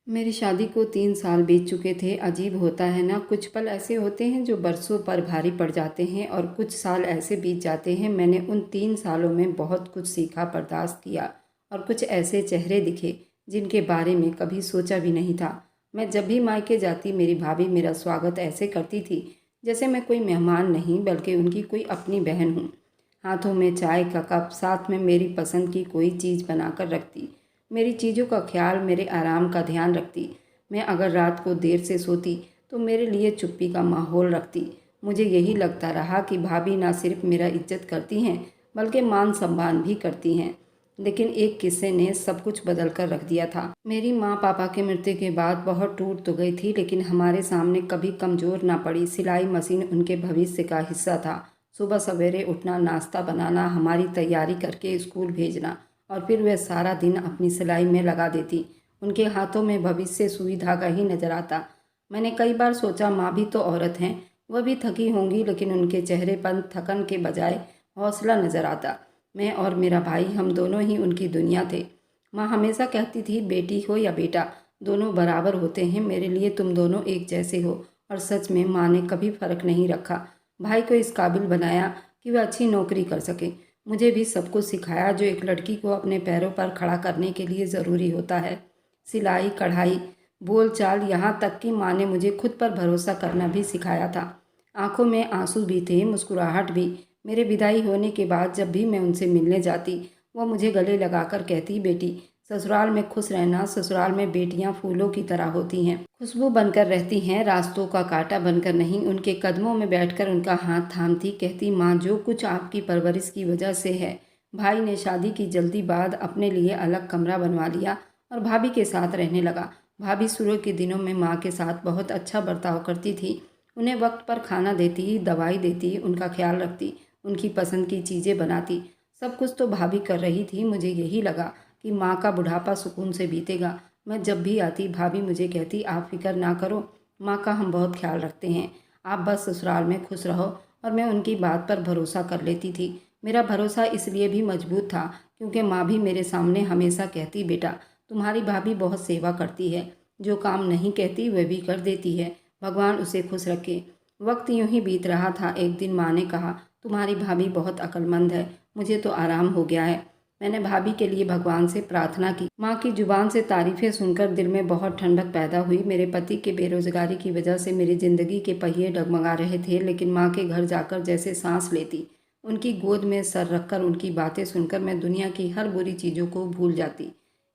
मेरी शादी को 3 साल बीत चुके थे। अजीब होता है ना, कुछ पल ऐसे होते हैं जो बरसों पर भारी पड़ जाते हैं और कुछ साल ऐसे बीत जाते हैं। मैंने उन 3 सालों में बहुत कुछ सीखा, बर्दाश्त किया और कुछ ऐसे चेहरे दिखे जिनके बारे में कभी सोचा भी नहीं था। मैं जब भी मायके जाती मेरी भाभी मेरा स्वागत ऐसे करती थी जैसे मैं कोई मेहमान नहीं बल्कि उनकी कोई अपनी बहन हूँ। हाथों में चाय का कप, साथ में मेरी पसंद की कोई चीज़ बनाकर रखती, मेरी चीज़ों का ख्याल, मेरे आराम का ध्यान रखती। मैं अगर रात को देर से सोती तो मेरे लिए चुप्पी का माहौल रखती। मुझे यही लगता रहा कि भाभी ना सिर्फ मेरा इज्जत करती हैं बल्कि मान सम्मान भी करती हैं। लेकिन एक किस्से ने सब कुछ बदल कर रख दिया था। मेरी माँ पापा की मृत्यु के बाद बहुत टूट तो गई थी, लेकिन हमारे सामने कभी कमज़ोर ना पड़ी। सिलाई मशीन उनके भविष्य का हिस्सा था। सुबह सवेरे उठना, नाश्ता बनाना, हमारी तैयारी करके स्कूल भेजना और फिर वह सारा दिन अपनी सिलाई में लगा देती। उनके हाथों में भविष्य सुई धागा ही नजर आता। मैंने कई बार सोचा, माँ भी तो औरत हैं, वह भी थकी होंगी, लेकिन उनके चेहरे पर थकन के बजाय हौसला नजर आता। मैं और मेरा भाई, हम दोनों ही उनकी दुनिया थे। माँ हमेशा कहती थी, बेटी हो या बेटा, दोनों बराबर होते हैं, मेरे लिए तुम दोनों एक जैसे हो। और सच में माँ ने कभी फर्क नहीं रखा। भाई को इस काबिल बनाया कि वह अच्छी नौकरी कर सके। मुझे भी सब कुछ सिखाया जो एक लड़की को अपने पैरों पर खड़ा करने के लिए ज़रूरी होता है। सिलाई, कढ़ाई, बोलचाल, यहाँ तक कि माँ ने मुझे खुद पर भरोसा करना भी सिखाया था। आंखों में आंसू भी थे, मुस्कुराहट भी। मेरे विदाई होने के बाद जब भी मैं उनसे मिलने जाती, वो मुझे गले लगाकर कहती, बेटी ससुराल में खुश रहना, ससुराल में बेटियां फूलों की तरह होती हैं, खुशबू बनकर रहती हैं, रास्तों का कांटा बनकर नहीं। उनके कदमों में बैठकर उनका हाथ थामती, कहती, माँ जो कुछ आपकी परवरिश की वजह से है। भाई ने शादी की जल्दी बाद अपने लिए अलग कमरा बनवा लिया और भाभी के साथ रहने लगा। भाभी शुरू के दिनों में माँ के साथ बहुत अच्छा बर्ताव करती थी। उन्हें वक्त पर खाना देती, दवाई देती, उनका ख्याल रखती, उनकी पसंद की चीज़ें बनाती। सब कुछ तो भाभी कर रही थी। मुझे यही लगा कि माँ का बुढ़ापा सुकून से बीतेगा। मैं जब भी आती भाभी मुझे कहती, आप फिक्र ना करो, माँ का हम बहुत ख्याल रखते हैं, आप बस ससुराल में खुश रहो। और मैं उनकी बात पर भरोसा कर लेती थी। मेरा भरोसा इसलिए भी मजबूत था क्योंकि माँ भी मेरे सामने हमेशा कहती, बेटा तुम्हारी भाभी बहुत सेवा करती है, जो काम नहीं कहती वह भी कर देती है, भगवान उसे खुश रखे। वक्त यूं ही बीत रहा था। एक दिन माँ ने कहा, तुम्हारी भाभी बहुत अक्लमंद है, मुझे तो आराम हो गया है। मैंने भाभी के लिए भगवान से प्रार्थना की। माँ की जुबान से तारीफें सुनकर दिल में बहुत ठंडक पैदा हुई। मेरे पति के बेरोजगारी की वजह से मेरी जिंदगी के पहिए डगमगा रहे थे, लेकिन माँ के घर जाकर जैसे सांस लेती, उनकी गोद में सर रखकर उनकी बातें सुनकर मैं दुनिया की हर बुरी चीज़ों को भूल जाती।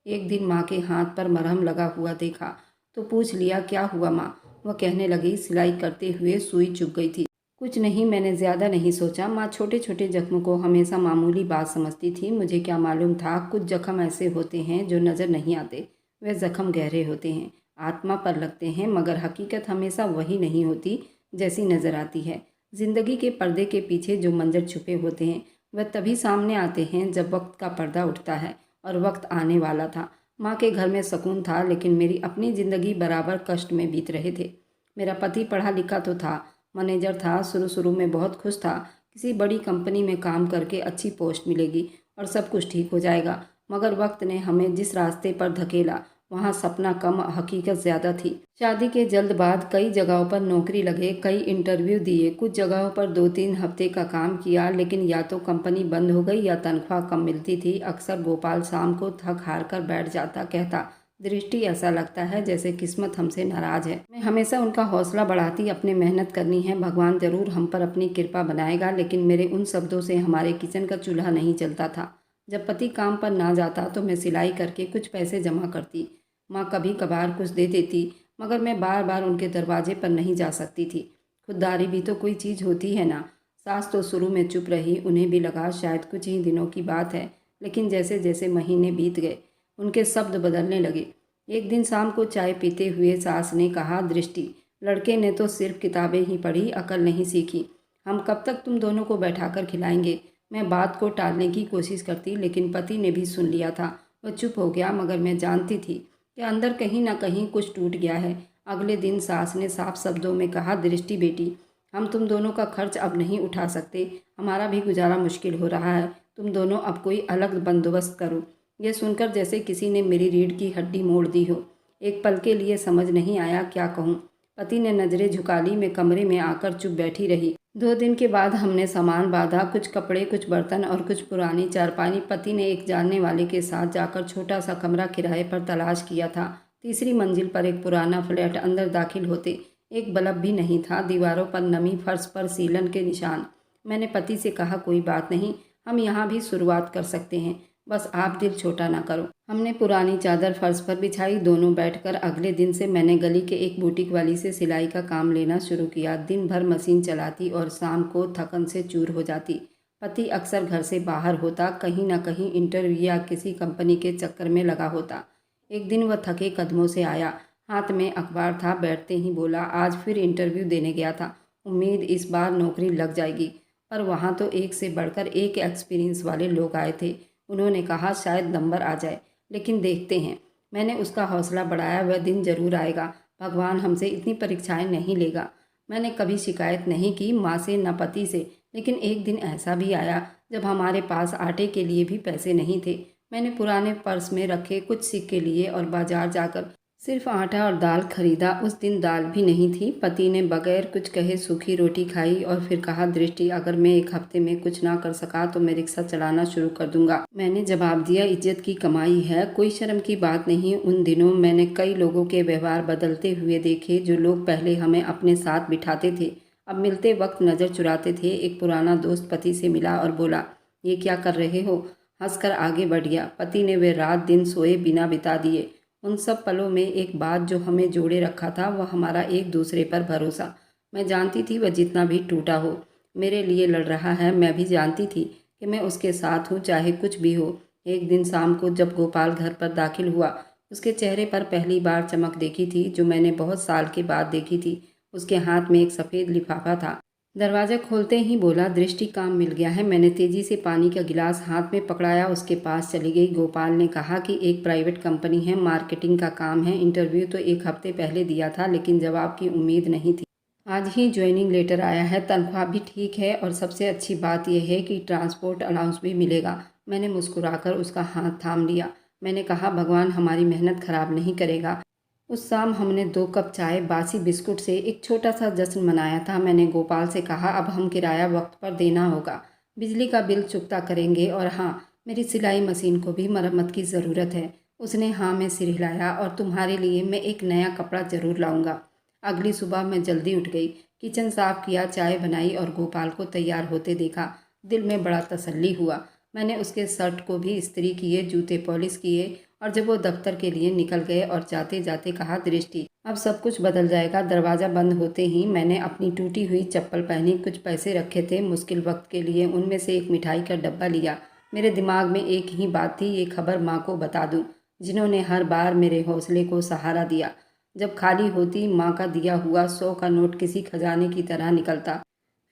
एक दिन माँ के हाथ पर मरहम लगा हुआ देखा तो पूछ लिया, क्या हुआ माँ? वह कहने लगी, सिलाई करते हुए सुई चुभ गई थी। कुछ नहीं, मैंने ज़्यादा नहीं सोचा। माँ छोटे छोटे जख्म को हमेशा मामूली बात समझती थी। मुझे क्या मालूम था, कुछ जख्म ऐसे होते हैं जो नज़र नहीं आते, वे जख्म गहरे होते हैं, आत्मा पर लगते हैं, मगर हकीकत हमेशा वही नहीं होती जैसी नज़र आती है। ज़िंदगी के पर्दे के पीछे जो मंजर छुपे होते हैं वह तभी सामने आते हैं जब वक्त का पर्दा उठता है। और वक्त आने वाला था। माँ के घर में सुकून था, लेकिन मेरी अपनी ज़िंदगी बराबर कष्ट में बीत रहे थे। मेरा पति पढ़ा लिखा तो था, मैनेजर था, शुरू में बहुत खुश था, किसी बड़ी कंपनी में काम करके अच्छी पोस्ट मिलेगी और सब कुछ ठीक हो जाएगा। मगर वक्त ने हमें जिस रास्ते पर धकेला, वहाँ सपना कम हकीकत ज़्यादा थी। शादी के जल्द बाद कई जगहों पर नौकरी लगे, कई इंटरव्यू दिए, कुछ जगहों पर 2-3 हफ्ते का काम किया, लेकिन या तो कंपनी बंद हो गई या तनख्वाह कम मिलती थी। अक्सर गोपाल शाम को थक हार कर बैठ जाता, कहता, दृष्टि ऐसा लगता है जैसे किस्मत हमसे नाराज है। मैं हमेशा उनका हौसला बढ़ाती, अपने मेहनत करनी है, भगवान जरूर हम पर अपनी कृपा बनाएगा। लेकिन मेरे उन शब्दों से हमारे किचन का चूल्हा नहीं चलता था। जब पति काम पर ना जाता तो मैं सिलाई करके कुछ पैसे जमा करती। माँ कभी कभार कुछ दे देती, मगर मैं बार बार उनके दरवाजे पर नहीं जा सकती थी। खुददारी भी तो कोई चीज़ होती है ना। सास तो शुरू में चुप रही, उन्हें भी लगा शायद कुछ ही दिनों की बात है, लेकिन जैसे जैसे महीने बीत गए उनके शब्द बदलने लगे। एक दिन शाम को चाय पीते हुए सास ने कहा, दृष्टि, लड़के ने तो सिर्फ किताबें ही पढ़ी, अकल नहीं सीखी। हम कब तक तुम दोनों को बैठाकर खिलाएंगे? मैं बात को टालने की कोशिश करती, लेकिन पति ने भी सुन लिया था। वह चुप हो गया, मगर मैं जानती थी कि अंदर कहीं ना कहीं कुछ टूट गया है। अगले दिन सास ने साफ शब्दों में कहा, दृष्टि बेटी, हम तुम दोनों का खर्च अब नहीं उठा सकते, हमारा भी गुजारा मुश्किल हो रहा है, तुम दोनों अब कोई अलग बंदोबस्त करो। यह सुनकर जैसे किसी ने मेरी रीढ़ की हड्डी मोड़ दी हो। एक पल के लिए समझ नहीं आया क्या कहूँ। पति ने नज़रें झुका ली। मैं कमरे में आकर चुप बैठी रही। 2 दिन के बाद हमने सामान बांधा, कुछ कपड़े, कुछ बर्तन और कुछ पुरानी चारपाई। पति ने एक जानने वाले के साथ जाकर छोटा सा कमरा किराए पर तलाश किया था। तीसरी मंजिल पर एक पुराना फ्लैट। अंदर दाखिल होते एक बल्ब भी नहीं था, दीवारों पर नमी, फर्श पर सीलन के निशान। मैंने पति से कहा, कोई बात नहीं, हम यहाँ भी शुरुआत कर सकते हैं, बस आप दिल छोटा ना करो। हमने पुरानी चादर फर्श पर बिछाई, दोनों बैठकर। अगले दिन से मैंने गली के एक बुटीक वाली से सिलाई का काम लेना शुरू किया। दिन भर मशीन चलाती और शाम को थकन से चूर हो जाती। पति अक्सर घर से बाहर होता, कहीं ना कहीं इंटरव्यू या किसी कंपनी के चक्कर में लगा होता। एक दिन वह थके कदमों से आया, हाथ में अखबार था। बैठते ही बोला, आज फिर इंटरव्यू देने गया था, उम्मीद इस बार नौकरी लग जाएगी। पर वहाँ तो एक से बढ़कर एक एक्सपीरियंस वाले लोग आए थे। उन्होंने कहा शायद नंबर आ जाए, लेकिन देखते हैं। मैंने उसका हौसला बढ़ाया, वह दिन जरूर आएगा, भगवान हमसे इतनी परीक्षाएं नहीं लेगा। मैंने कभी शिकायत नहीं की, माँ से न पति से। लेकिन एक दिन ऐसा भी आया जब हमारे पास आटे के लिए भी पैसे नहीं थे। मैंने पुराने पर्स में रखे कुछ सिक्के लिए और बाजार जाकर सिर्फ आटा और दाल खरीदा। उस दिन दाल भी नहीं थी। पति ने बगैर कुछ कहे सूखी रोटी खाई और फिर कहा, दृष्टि, अगर मैं एक हफ्ते में कुछ ना कर सका तो मैं रिक्शा चलाना शुरू कर दूंगा। मैंने जवाब दिया, इज्जत की कमाई है, कोई शर्म की बात नहीं। उन दिनों मैंने कई लोगों के व्यवहार बदलते हुए देखे। जो लोग पहले हमें अपने साथ बिठाते थे, अब मिलते वक्त नज़र चुराते थे। एक पुराना दोस्त पति से मिला और बोला, ये क्या कर रहे हो? हंसकर आगे बढ़ गया। पति ने वे रात दिन सोए बिना बिता दिए। उन सब पलों में एक बात जो हमें जोड़े रखा था, वह हमारा एक दूसरे पर भरोसा। मैं जानती थी वह जितना भी टूटा हो मेरे लिए लड़ रहा है। मैं भी जानती थी कि मैं उसके साथ हूँ, चाहे कुछ भी हो। एक दिन शाम को जब गोपाल घर पर दाखिल हुआ, उसके चेहरे पर पहली बार चमक देखी थी, जो मैंने बहुत साल के बाद देखी थी। उसके हाथ में एक सफ़ेद लिफाफा था। दरवाज़ा खोलते ही बोला, दृष्टि, काम मिल गया है। मैंने तेज़ी से पानी का गिलास हाथ में पकड़ाया, उसके पास चली गई। गोपाल ने कहा कि एक प्राइवेट कंपनी है, मार्केटिंग का काम है। इंटरव्यू तो एक हफ्ते पहले दिया था, लेकिन जवाब की उम्मीद नहीं थी। आज ही ज्वाइनिंग लेटर आया है, तनख्वाह भी ठीक है और सबसे अच्छी बात यह है कि ट्रांसपोर्ट अलाउंस भी मिलेगा। मैंने मुस्कुराकर उसका हाथ थाम लिया। मैंने कहा, भगवान हमारी मेहनत खराब नहीं करेगा। उस शाम हमने 2 कप चाय, बासी बिस्कुट से एक छोटा सा जश्न मनाया था। मैंने गोपाल से कहा, अब हम किराया वक्त पर देना होगा, बिजली का बिल चुकता करेंगे, और हाँ, मेरी सिलाई मशीन को भी मरम्मत की ज़रूरत है। उसने हाँ में सिर हिलाया। और तुम्हारे लिए मैं एक नया कपड़ा ज़रूर लाऊंगा। अगली सुबह मैं जल्दी उठ गई, किचन साफ किया, चाय बनाई और गोपाल को तैयार होते देखा। दिल में बड़ा तसल्ली हुआ। मैंने उसके शर्ट को भी इस्त्री किए, जूते पॉलिश किए, और जब वो दफ्तर के लिए निकल गए और जाते जाते कहा, दृष्टि, अब सब कुछ बदल जाएगा। दरवाज़ा बंद होते ही मैंने अपनी टूटी हुई चप्पल पहनी। कुछ पैसे रखे थे मुश्किल वक्त के लिए, उनमें से एक मिठाई का डब्बा लिया। मेरे दिमाग में एक ही बात थी, ये खबर माँ को बता दूँ, जिन्होंने हर बार मेरे हौसले को सहारा दिया। जब खाली होती, माँ का दिया हुआ 100 का नोट किसी खजाने की तरह निकलता।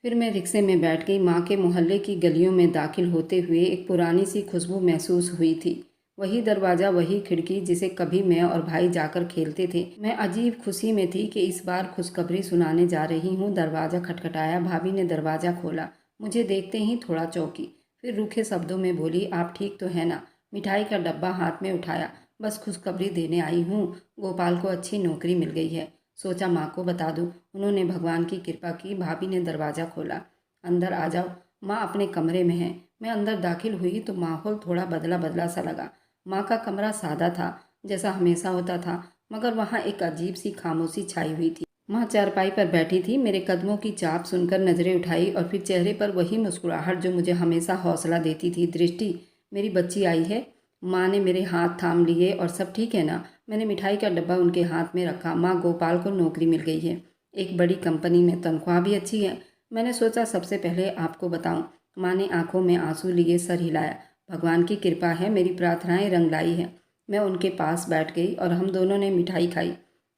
फिर मैं रिक्शे में बैठ गई। माँ के मोहल्ले की गलियों में दाखिल होते हुए एक पुरानी सी खुशबू महसूस हुई थी। वही दरवाज़ा, वही खिड़की जिसे कभी मैं और भाई जाकर खेलते थे। मैं अजीब खुशी में थी कि इस बार खुशखबरी सुनाने जा रही हूँ। दरवाज़ा खटखटाया। भाभी ने दरवाज़ा खोला। मुझे देखते ही थोड़ा चौंकी, फिर रूखे शब्दों में बोली, आप ठीक तो है ना? मिठाई का डब्बा हाथ में उठाया। बस खुशखबरी देने आई हूँ, गोपाल को अच्छी नौकरी मिल गई है। सोचा माँ को बता दूँ। उन्होंने भगवान की कृपा की। भाभी ने दरवाज़ा खोला। अंदर आ जाओ, माँ अपने कमरे में है। मैं अंदर दाखिल हुई तो माहौल थोड़ा बदला बदला सा लगा। माँ का कमरा सादा था, जैसा हमेशा होता था, मगर वहाँ एक अजीब सी खामोशी छाई हुई थी। माँ चारपाई पर बैठी थी। मेरे कदमों की चाप सुनकर नज़रें उठाई और फिर चेहरे पर वही मुस्कुराहट जो मुझे हमेशा हौसला देती थी। दृष्टि, मेरी बच्ची आई है। माँ ने मेरे हाथ थाम लिए। और सब ठीक है ना? मैंने मिठाई का डब्बा उनके हाथ में रखा। माँ, गोपाल को नौकरी मिल गई है, एक बड़ी कंपनी में, तनख्वाह भी अच्छी है। मैंने सोचा सबसे पहले आपको बताऊं। माँ ने आंखों में आंसू लिए सर हिलाया। भगवान की कृपा है, मेरी प्रार्थनाएं रंग लाई हैं। मैं उनके पास बैठ गई और हम दोनों ने मिठाई खाई।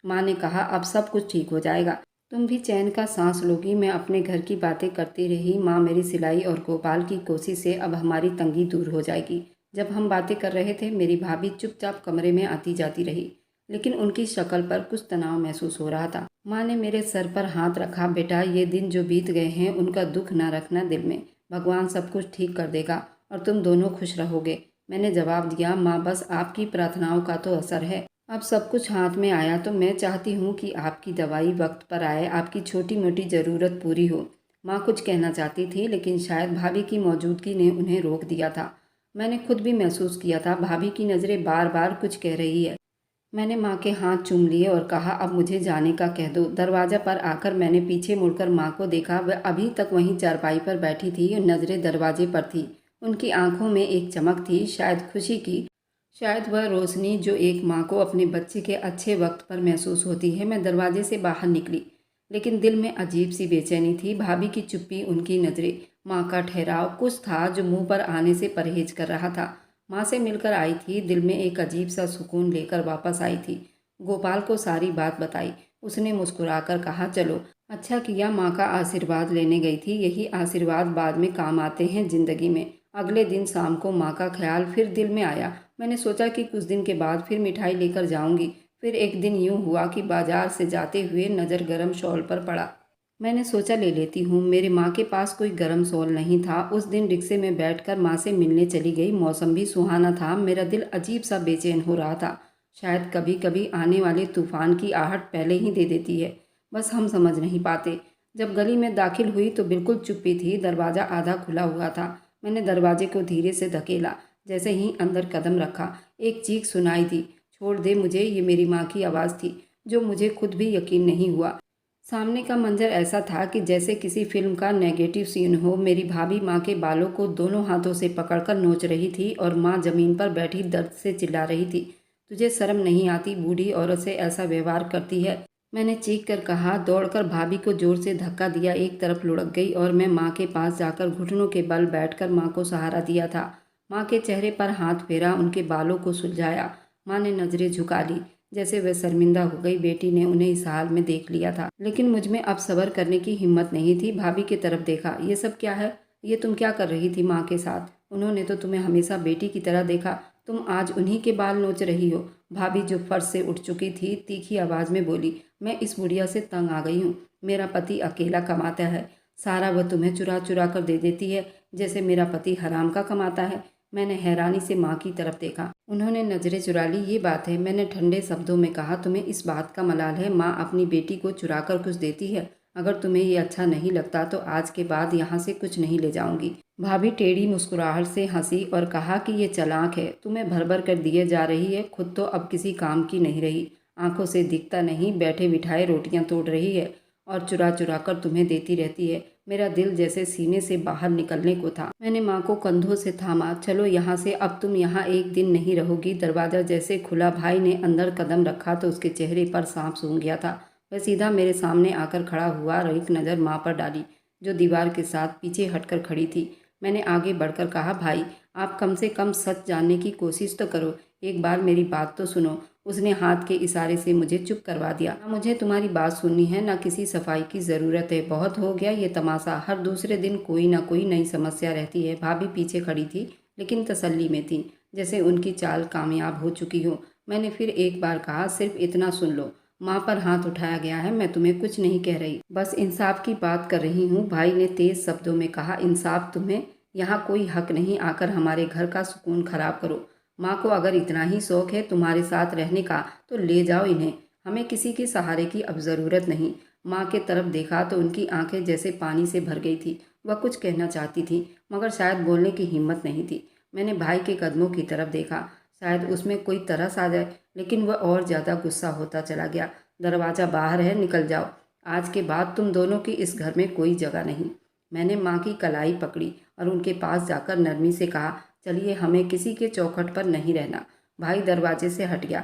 माँ ने कहा, अब सब कुछ ठीक हो जाएगा, तुम भी चैन का सांस लोगी। मैं अपने घर की बातें करती रही। माँ मेरी सिलाई और गोपाल की कोशिश से अब हमारी तंगी दूर हो जाएगी। जब हम बातें कर रहे थे, मेरी भाभी चुपचाप कमरे में आती जाती रही, लेकिन उनकी शक्ल पर कुछ तनाव महसूस हो रहा था। माँ ने मेरे सर पर हाथ रखा। बेटा, ये दिन जो बीत गए हैं, उनका दुख ना रखना दिल में। भगवान सब कुछ ठीक कर देगा और तुम दोनों खुश रहोगे। मैंने जवाब दिया, माँ, बस आपकी प्रार्थनाओं का तो असर है। अब सब कुछ हाथ में आया तो मैं चाहती हूँ कि आपकी दवाई वक्त पर आए, आपकी छोटी मोटी ज़रूरत पूरी हो। माँ कुछ कहना चाहती थी लेकिन शायद भाभी की मौजूदगी ने उन्हें रोक दिया था। मैंने खुद भी महसूस किया था भाभी की नज़रें बार बार कुछ कह रही है। मैंने माँ के हाथ चूम लिए और कहा, अब मुझे जाने का कह दो। दरवाज़ा पर आकर मैंने पीछे मुड़कर माँ को देखा। वह अभी तक वहीं चारपाई पर बैठी थी और नज़रें दरवाजे पर थी। उनकी आंखों में एक चमक थी, शायद खुशी की, शायद वह रोशनी जो एक माँ को अपने बच्चे के अच्छे वक्त पर महसूस होती है। मैं दरवाजे से बाहर निकली, लेकिन दिल में अजीब सी बेचैनी थी। भाभी की चुप्पी, उनकी नज़रें, माँ का ठहराव, कुछ था जो मुंह पर आने से परहेज कर रहा था। माँ से मिलकर आई थी, दिल में एक अजीब सा सुकून लेकर वापस आई थी। गोपाल को सारी बात बताई। उसने मुस्कुराकर कहा, चलो अच्छा किया माँ का आशीर्वाद लेने गई थी। यही आशीर्वाद बाद में काम आते हैं ज़िंदगी में। अगले दिन शाम को माँ का ख्याल फिर दिल में आया। मैंने सोचा कि कुछ दिन के बाद फिर मिठाई लेकर जाऊंगी। फिर एक दिन यूं हुआ कि बाजार से जाते हुए नज़र गरम शॉल पर पड़ा। मैंने सोचा ले लेती हूँ। मेरे माँ के पास कोई गरम शॉल नहीं था। उस दिन रिक्शे में बैठकर माँ से मिलने चली गई। मौसम भी सुहाना था। मेरा दिल अजीब सा बेचैन हो रहा था। शायद कभी कभी आने वाले तूफान की आहट पहले ही दे देती है, बस हम समझ नहीं पाते। जब गली में दाखिल हुई तो बिल्कुल चुप्पी थी। दरवाज़ा आधा खुला हुआ था। मैंने दरवाजे को धीरे से धकेला। जैसे ही अंदर कदम रखा, एक चीख सुनाई दी, छोड़ दे मुझे। ये मेरी माँ की आवाज़ थी, जो मुझे खुद भी यकीन नहीं हुआ। सामने का मंजर ऐसा था कि जैसे किसी फिल्म का नेगेटिव सीन हो। मेरी भाभी माँ के बालों को दोनों हाथों से पकड़कर नोच रही थी और माँ जमीन पर बैठी दर्द से चिल्ला रही थी, तुझे शर्म नहीं आती? बूढ़ी औरत से ऐसा व्यवहार करती है। मैंने चीख कर कहा। दौड़कर भाभी को जोर से धक्का दिया। एक तरफ लुढ़क गई और मैं माँ के पास जाकर घुटनों के बल बैठकर माँ को सहारा दिया था। माँ के चेहरे पर हाथ फेरा, उनके बालों को सुलझाया। माँ ने नज़रें झुका ली, जैसे वह शर्मिंदा हो गई। बेटी ने उन्हें इस हाल में देख लिया था। लेकिन मुझ में अब सब्र करने की हिम्मत नहीं थी। भाभी की तरफ देखा। ये सब क्या है? ये तुम क्या कर रही थी माँ के साथ? उन्होंने तो तुम्हें हमेशा बेटी की तरह देखा, तुम आज उन्हीं के बाल नोच रही हो। भाभी जो फर्श से उठ चुकी थी, तीखी आवाज़ में बोली, मैं इस बुढ़िया से तंग आ गई हूँ। मेरा पति अकेला कमाता है, सारा वह तुम्हें चुरा चुरा कर दे देती है, जैसे मेरा पति हराम का कमाता है। मैंने हैरानी से माँ की तरफ देखा। उन्होंने नज़रें चुरा ली। ये बात है? मैंने ठंडे शब्दों में कहा। तुम्हें इस बात का मलाल है? माँ अपनी बेटी को चुरा कर कुछ देती है? अगर तुम्हें ये अच्छा नहीं लगता तो आज के बाद यहाँ से कुछ नहीं ले जाऊंगी। भाभी टेढ़ी मुस्कुराहट से हंसी और कहा कि ये चालाक है, तुम्हें भर भर कर दिए जा रही है, खुद तो अब किसी काम की नहीं रही। आंखों से दिखता नहीं, बैठे बिठाए रोटियां तोड़ रही है और चुरा चुरा कर तुम्हें देती रहती है। मेरा दिल जैसे सीने से बाहर निकलने को था। मैंने माँ को कंधों से थामा। चलो यहाँ से, अब तुम यहाँ एक दिन नहीं रहोगी। दरवाज़ा जैसे खुला, भाई ने अंदर कदम रखा तो उसके चेहरे पर सांप सूंघ गया था। वह सीधा मेरे सामने आकर खड़ा हुआ और एक नज़र माँ पर डाली, जो दीवार के साथ पीछे हटकर खड़ी थी। मैंने आगे बढ़कर कहा, भाई आप कम से कम सच जानने की कोशिश तो करो, एक बार मेरी बात तो सुनो। उसने हाथ के इशारे से मुझे चुप करवा दिया। ना मुझे तुम्हारी बात सुननी है, ना किसी सफाई की ज़रूरत है। बहुत हो गया ये तमाशा। हर दूसरे दिन कोई ना कोई नई समस्या रहती है। भाभी पीछे खड़ी थी लेकिन तसल्ली में थी, जैसे उनकी चाल कामयाब हो चुकी हो। मैंने फिर एक बार कहा, सिर्फ इतना सुन लो। माँ पर हाथ उठाया गया है, मैं तुम्हें कुछ नहीं कह रही, बस इंसाफ की बात कर रही हूँ। भाई ने तेज शब्दों में कहा, इंसाफ? तुम्हें यहाँ कोई हक नहीं आकर हमारे घर का सुकून खराब करो। माँ को अगर इतना ही शौक है तुम्हारे साथ रहने का तो ले जाओ इन्हें, हमें किसी के सहारे की अब ज़रूरत नहीं। माँ के तरफ देखा तो उनकी आंखें जैसे पानी से भर गई थी। वह कुछ कहना चाहती थी मगर शायद बोलने की हिम्मत नहीं थी। मैंने भाई के कदमों की तरफ देखा, शायद उसमें कोई तरस आ जाए, लेकिन वह और ज़्यादा गुस्सा होता चला गया। दरवाज़ा बाहर है, निकल जाओ। आज के बाद तुम दोनों की इस घर में कोई जगह नहीं। मैंने माँ की कलाई पकड़ी और उनके पास जाकर नरमी से कहा, चलिए, हमें किसी के चौखट पर नहीं रहना। भाई दरवाजे से हट गया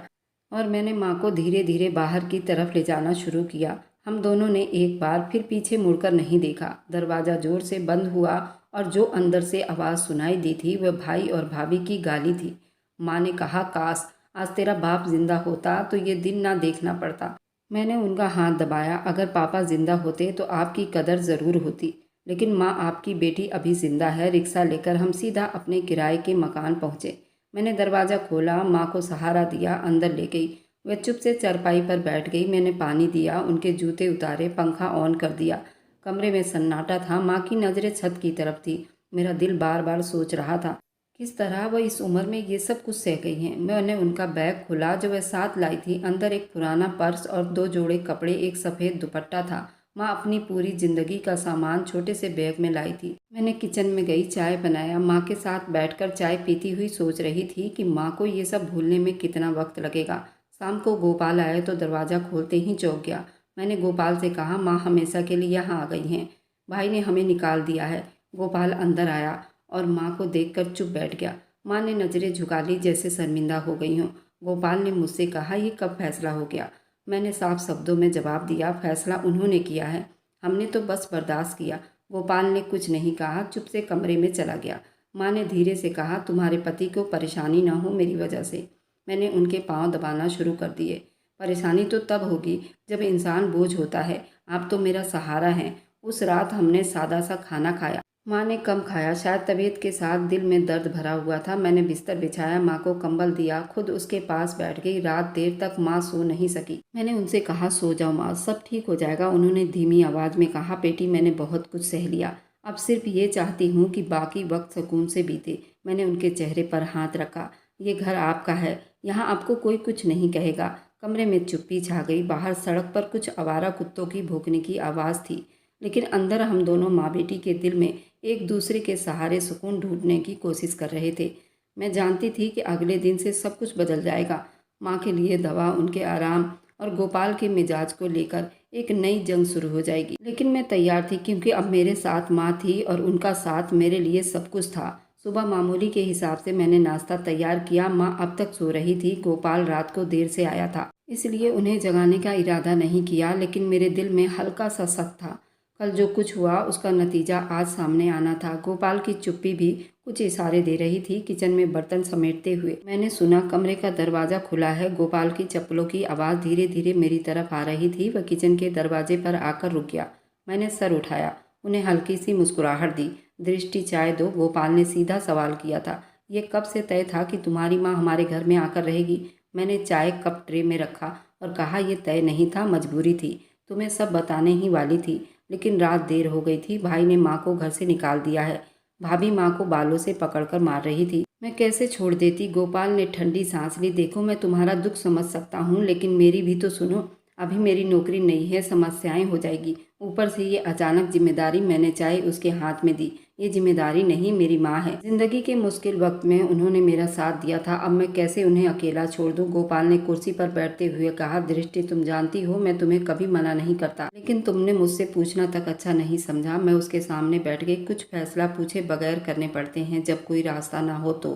और मैंने माँ को धीरे धीरे बाहर की तरफ ले जाना शुरू किया। हम दोनों ने एक बार फिर पीछे मुड़कर नहीं देखा। दरवाज़ा जोर से बंद हुआ और जो अंदर से आवाज़ सुनाई दी थी वह भाई और भाभी की गाली थी। माँ ने कहा, काश आज तेरा बाप जिंदा होता तो ये दिन ना देखना पड़ता। मैंने उनका हाथ दबाया। अगर पापा जिंदा होते तो आपकी कदर ज़रूर होती, लेकिन माँ आपकी बेटी अभी जिंदा है। रिक्शा लेकर हम सीधा अपने किराए के मकान पहुँचे। मैंने दरवाज़ा खोला, माँ को सहारा दिया, अंदर ले गई। वह चुप से चारपाई पर बैठ गई। मैंने पानी दिया, उनके जूते उतारे, पंखा ऑन कर दिया। कमरे में सन्नाटा था। माँ की नज़रें छत की तरफ थी। मेरा दिल बार बार सोच रहा था, किस तरह वह इस उम्र में ये सब कुछ सह गई हैं। मैंने उनका बैग खोला जो वह साथ लाई थी। अंदर एक पुराना पर्स और 2 जोड़े कपड़े, एक सफ़ेद दुपट्टा था। माँ अपनी पूरी ज़िंदगी का सामान छोटे से बैग में लाई थी। मैंने किचन में गई, चाय बनाया। माँ के साथ बैठकर चाय पीती हुई सोच रही थी कि माँ को ये सब भूलने में कितना वक्त लगेगा। शाम को गोपाल आए तो दरवाज़ा खोलते ही चौंक गया। मैंने गोपाल से कहा, माँ हमेशा के लिए यहाँ आ गई हैं। भाई ने हमें निकाल दिया है। गोपाल अंदर आया और माँ को देखकर चुप बैठ गया। माँ ने नज़रें झुका ली जैसे शर्मिंदा हो गई हों। गोपाल ने मुझसे कहा, ये कब फैसला हो गया? मैंने साफ शब्दों में जवाब दिया, फैसला उन्होंने किया है, हमने तो बस बर्दाश्त किया। गोपाल ने कुछ नहीं कहा, चुप से कमरे में चला गया। माँ ने धीरे से कहा, तुम्हारे पति को परेशानी ना हो मेरी वजह से। मैंने उनके पाँव दबाना शुरू कर दिए। परेशानी तो तब होगी जब इंसान बोझ होता है। आप तो मेरा सहारा हैं। उस रात हमने सादा सा खाना खाया। माँ ने कम खाया, शायद तबीयत के साथ दिल में दर्द भरा हुआ था। मैंने बिस्तर बिछाया, माँ को कंबल दिया, खुद उसके पास बैठ गई। रात देर तक माँ सो नहीं सकी। मैंने उनसे कहा, सो जाओ माँ, सब ठीक हो जाएगा। उन्होंने धीमी आवाज़ में कहा, बेटी मैंने बहुत कुछ सह लिया, अब सिर्फ ये चाहती हूँ कि बाकी वक्त सुकून से बीते। मैंने उनके चेहरे पर हाथ रखा। ये घर आपका है, यहाँ आपको कोई कुछ नहीं कहेगा। कमरे में चुप्पी छा गई। बाहर सड़क पर कुछ आवारा कुत्तों की भौंकने की आवाज़ थी, लेकिन अंदर हम दोनों माँ बेटी के दिल में एक दूसरे के सहारे सुकून ढूंढने की कोशिश कर रहे थे। मैं जानती थी कि अगले दिन से सब कुछ बदल जाएगा। माँ के लिए दवा, उनके आराम और गोपाल के मिजाज को लेकर एक नई जंग शुरू हो जाएगी। लेकिन मैं तैयार थी, क्योंकि अब मेरे साथ माँ थी और उनका साथ मेरे लिए सब कुछ था। सुबह मामूली के हिसाब से मैंने नाश्ता तैयार किया। माँ अब तक सो रही थी। गोपाल रात को देर से आया था, इसलिए उन्हें जगाने का इरादा नहीं किया, लेकिन मेरे दिल में हल्का सा शक था। कल जो कुछ हुआ उसका नतीजा आज सामने आना था। गोपाल की चुप्पी भी कुछ इशारे दे रही थी। किचन में बर्तन समेटते हुए मैंने सुना, कमरे का दरवाज़ा खुला है। गोपाल की चप्पलों की आवाज़ धीरे धीरे मेरी तरफ आ रही थी। वह किचन के दरवाजे पर आकर रुक गया। मैंने सर उठाया, उन्हें हल्की सी मुस्कुराहट दी। दृष्टि, चाय दो। गोपाल ने सीधा सवाल किया था, ये कब से तय था कि तुम्हारी माँ हमारे घर में आकर रहेगी? मैंने चाय कप ट्रे में रखा और कहा, यह तय नहीं था, मजबूरी थी। तुम्हें सब बताने ही वाली थी, लेकिन रात देर हो गई थी। भाई ने माँ को घर से निकाल दिया है। भाभी माँ को बालों से पकड़कर मार रही थी। मैं कैसे छोड़ देती? गोपाल ने ठंडी सांस ली। देखो, मैं तुम्हारा दुख समझ सकता हूँ, लेकिन मेरी भी तो सुनो। अभी मेरी नौकरी नहीं है, समस्याएं हो जाएगी। ऊपर से ये अचानक जिम्मेदारी। मैंने चाय उसके हाथ में दी। ये जिम्मेदारी नहीं, मेरी माँ है। जिंदगी के मुश्किल वक्त में उन्होंने मेरा साथ दिया था, अब मैं कैसे उन्हें अकेला छोड़ दूं? गोपाल ने कुर्सी पर बैठते हुए कहा, दृष्टि तुम जानती हो मैं तुम्हें कभी मना नहीं करता, लेकिन तुमने मुझसे पूछना तक अच्छा नहीं समझा। मैं उसके सामने बैठ गई। कुछ फैसला पूछे बगैर करने पड़ते हैं, जब कोई रास्ता ना हो तो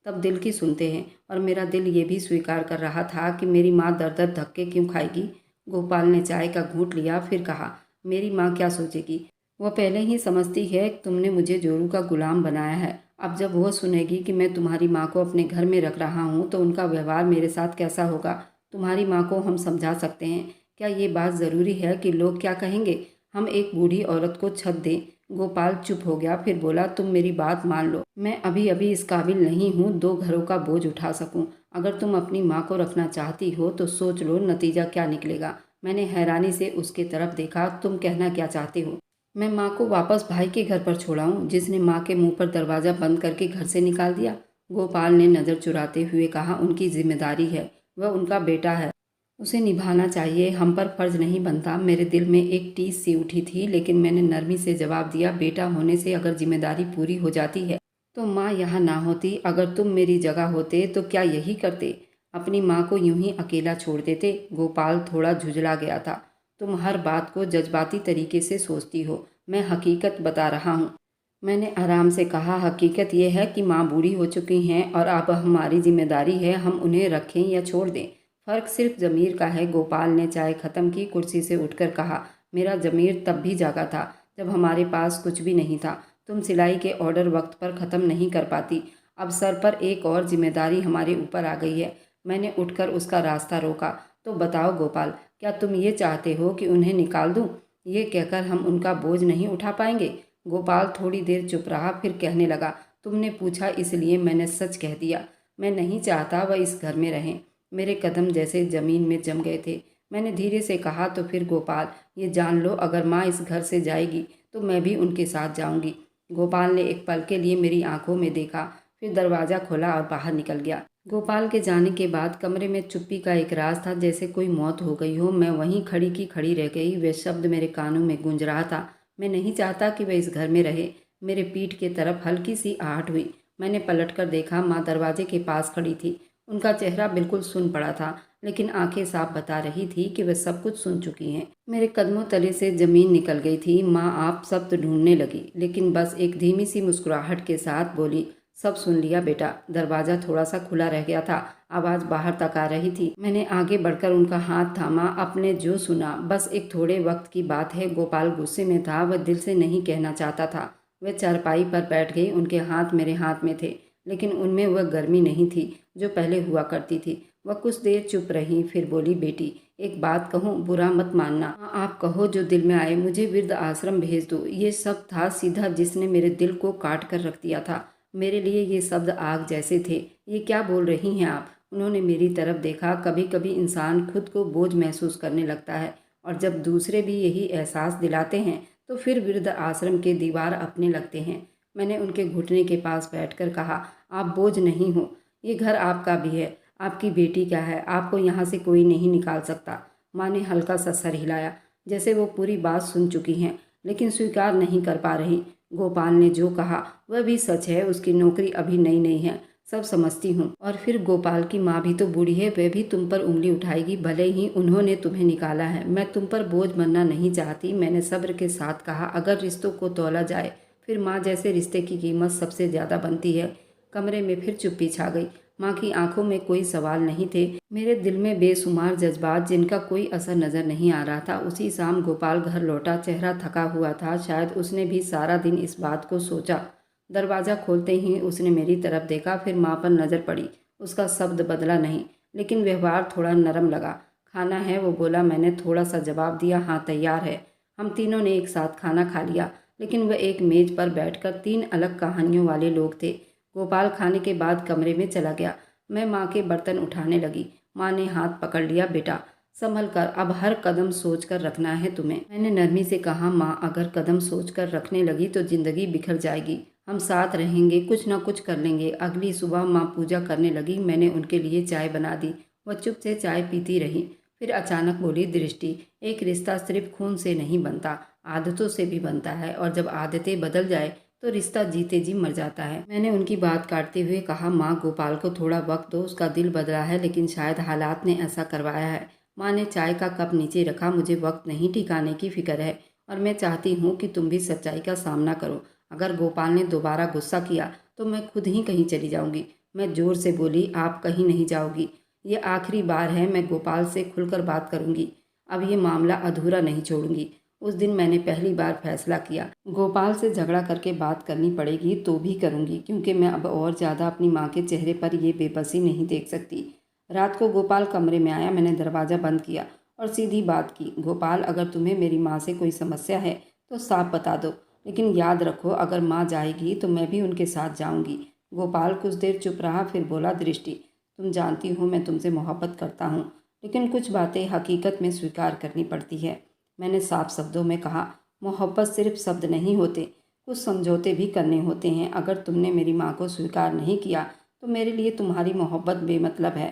तब दिल की सुनते हैं। और मेरा दिल ये भी स्वीकार कर रहा था कि मेरी माँ दर दर धक्के क्यों खाएगी। गोपाल ने चाय का घूंट लिया, फिर कहा, मेरी माँ क्या सोचेगी? वह पहले ही समझती है कि तुमने मुझे जोरू का गुलाम बनाया है। अब जब वह सुनेगी कि मैं तुम्हारी माँ को अपने घर में रख रहा हूँ तो उनका व्यवहार मेरे साथ कैसा होगा? तुम्हारी माँ को हम समझा सकते हैं, क्या ये बात ज़रूरी है कि लोग क्या कहेंगे? हम एक बूढ़ी औरत को छत दें? गोपाल चुप हो गया, फिर बोला, तुम मेरी बात मान लो। मैं अभी अभी इस काबिल नहीं हूँ 2 घरों का बोझ उठा सकूँ। अगर तुम अपनी माँ को रखना चाहती हो तो सोच लो नतीजा क्या निकलेगा। मैंने हैरानी से उसके तरफ देखा। तुम कहना क्या चाहते हो? मैं माँ को वापस भाई के घर पर छोड़ाऊँ, जिसने माँ के मुंह पर दरवाज़ा बंद करके घर से निकाल दिया? गोपाल ने नज़र चुराते हुए कहा, उनकी जिम्मेदारी है, वह उनका बेटा है, उसे निभाना चाहिए, हम पर फर्ज नहीं बनता। मेरे दिल में एक टीस सी उठी थी, लेकिन मैंने नरमी से जवाब दिया, बेटा होने से अगर जिम्मेदारी पूरी हो जाती है तो माँ यहाँ ना होती। अगर तुम मेरी जगह होते तो क्या यही करते? अपनी माँ को यूं ही अकेला छोड़ देते? गोपाल थोड़ा झुंझला गया था। तुम हर बात को जज्बाती तरीके से सोचती हो, मैं हकीकत बता रहा हूँ। मैंने आराम से कहा, हकीकत यह है कि माँ बूढ़ी हो चुकी हैं और अब हमारी जिम्मेदारी है हम उन्हें रखें या छोड़ दें। फ़र्क सिर्फ ज़मीर का है। गोपाल ने चाय ख़त्म की, कुर्सी से उठकर कहा, मेरा ज़मीर तब भी जागा था जब हमारे पास कुछ भी नहीं था। तुम सिलाई के ऑर्डर वक्त पर ख़त्म नहीं कर पाती। अब सर पर एक और जिम्मेदारी हमारे ऊपर आ गई है। मैंने उठकर उसका रास्ता रोका। तो बताओ गोपाल, क्या तुम ये चाहते हो कि उन्हें निकाल दूं? ये कहकर हम उनका बोझ नहीं उठा पाएंगे। गोपाल थोड़ी देर चुप रहा, फिर कहने लगा, तुमने पूछा इसलिए मैंने सच कह दिया। मैं नहीं चाहता वह इस घर में रहें। मेरे कदम जैसे ज़मीन में जम गए थे। मैंने धीरे से कहा, तो फिर गोपाल ये जान लो, अगर माँ इस घर से जाएगी तो मैं भी उनके साथ जाऊंगी। गोपाल ने एक पल के लिए मेरी आंखों में देखा। फिर दरवाज़ा खोला और बाहर निकल गया। गोपाल के जाने के बाद कमरे में चुप्पी का एक राज था, जैसे कोई मौत हो गई हो। मैं वहीं खड़ी की खड़ी रह गई। वे शब्द मेरे कानों में गूंज रहा था, मैं नहीं चाहता कि वह इस घर में रहे। मेरे पीठ की तरफ हल्की सी आहट हुई। मैंने पलटकर देखा, माँ दरवाजे के पास खड़ी थी। उनका चेहरा बिल्कुल सुन पड़ा था, लेकिन आंखें साफ बता रही थी कि वे सब कुछ सुन चुकी हैं। मेरे कदमों तले से जमीन निकल गई थी। माँ आप शब्द ढूंढने लगी, लेकिन बस एक धीमी सी मुस्कुराहट के साथ बोली, सब सुन लिया बेटा। दरवाज़ा थोड़ा सा खुला रह गया था, आवाज़ बाहर तक आ रही थी। मैंने आगे बढ़कर उनका हाथ थामा। आपने जो सुना बस एक थोड़े वक्त की बात है। गोपाल गुस्से में था, वह दिल से नहीं कहना चाहता था। वह चारपाई पर बैठ गई। उनके हाथ मेरे हाथ में थे, लेकिन उनमें वह गर्मी नहीं थी जो पहले हुआ करती थी। वह कुछ देर चुप रही, फिर बोली, बेटी एक बात कहूँ, बुरा मत मानना। हाँ, आप कहो जो दिल में आए। मुझे वृद्ध आश्रम भेज दो। ये सब था सीधा जिसने मेरे दिल को काट कर रख दिया था। मेरे लिए ये शब्द आग जैसे थे। ये क्या बोल रही हैं आप? उन्होंने मेरी तरफ देखा। कभी कभी इंसान खुद को बोझ महसूस करने लगता है, और जब दूसरे भी यही एहसास दिलाते हैं तो फिर वृद्ध आश्रम के दीवार अपने लगते हैं। मैंने उनके घुटने के पास बैठकर कहा, आप बोझ नहीं हो। ये घर आपका भी है। आपकी बेटी क्या है, आपको यहाँ से कोई नहीं निकाल सकता। माँ ने हल्का सा सर हिलाया, जैसे वो पूरी बात सुन चुकी हैं, लेकिन स्वीकार नहीं कर पा रही। गोपाल ने जो कहा वह भी सच है। उसकी नौकरी अभी नई नहीं है, सब समझती हूँ। और फिर गोपाल की माँ भी तो बूढ़ी है, वह भी तुम पर उंगली उठाएगी, भले ही उन्होंने तुम्हें निकाला है। मैं तुम पर बोझ बनना नहीं चाहती। मैंने सब्र के साथ कहा, अगर रिश्तों को तौला जाए फिर माँ जैसे रिश्ते की कीमत सबसे ज़्यादा बनती है। कमरे में फिर चुप्पी छा गई। माँ की आंखों में कोई सवाल नहीं थे, मेरे दिल में बेशुमार जज्बात जिनका कोई असर नजर नहीं आ रहा था। उसी शाम गोपाल घर लौटा, चेहरा थका हुआ था। शायद उसने भी सारा दिन इस बात को सोचा। दरवाज़ा खोलते ही उसने मेरी तरफ देखा, फिर माँ पर नज़र पड़ी। उसका शब्द बदला नहीं, लेकिन व्यवहार थोड़ा नरम लगा। खाना है, वो बोला। मैंने थोड़ा सा जवाब दिया, हाँ तैयार है। हम तीनों ने एक साथ खाना खा लिया, लेकिन वह एक मेज पर बैठकर तीन अलग कहानियों वाले लोग थे। गोपाल खाने के बाद कमरे में चला गया। मैं माँ के बर्तन उठाने लगी। माँ ने हाथ पकड़ लिया, बेटा संभल कर, अब हर कदम सोच कर रखना है तुम्हें। मैंने नरमी से कहा, माँ अगर कदम सोच कर रखने लगी तो जिंदगी बिखर जाएगी। हम साथ रहेंगे, कुछ ना कुछ कर लेंगे। अगली सुबह माँ पूजा करने लगी। मैंने उनके लिए चाय बना दी। वह चुप से चाय पीती रही। फिर अचानक बोली, दृष्टि, एक रिश्ता सिर्फ खून से नहीं बनता, आदतों से भी बनता है। और जब आदतें बदल जाए तो रिश्ता जीते जी मर जाता है। मैंने उनकी बात काटते हुए कहा, माँ गोपाल को थोड़ा वक्त दो, उसका दिल बदला है, लेकिन शायद हालात ने ऐसा करवाया है। माँ ने चाय का कप नीचे रखा। मुझे वक्त नहीं ठिकाने की फिक्र है, और मैं चाहती हूँ कि तुम भी सच्चाई का सामना करो। अगर गोपाल ने दोबारा गुस्सा किया तो मैं खुद ही कहीं चली जाऊंगी। मैं जोर से बोली, आप कहीं नहीं जाओगी। ये आखिरी बार है, मैं गोपाल से खुलकर बात करूंगी। अब ये मामला अधूरा नहीं छोड़ूंगी। उस दिन मैंने पहली बार फैसला किया, गोपाल से झगड़ा करके बात करनी पड़ेगी तो भी करूंगी, क्योंकि मैं अब और ज़्यादा अपनी माँ के चेहरे पर ये बेबसी नहीं देख सकती। रात को गोपाल कमरे में आया। मैंने दरवाज़ा बंद किया और सीधी बात की, गोपाल अगर तुम्हें मेरी माँ से कोई समस्या है तो साफ बता दो, लेकिन याद रखो अगर माँ जाएगी तो मैं भी उनके साथ जाऊंगी। गोपाल कुछ देर चुप रहा, फिर बोला, दृष्टि, तुम जानती हो मैं तुमसे मोहब्बत करता हूँ, लेकिन कुछ बातें हकीकत में स्वीकार करनी पड़ती है। मैंने साफ शब्दों में कहा, मोहब्बत सिर्फ शब्द नहीं होते, कुछ समझौते भी करने होते हैं। अगर तुमने मेरी माँ को स्वीकार नहीं किया तो मेरे लिए तुम्हारी मोहब्बत बेमतलब है।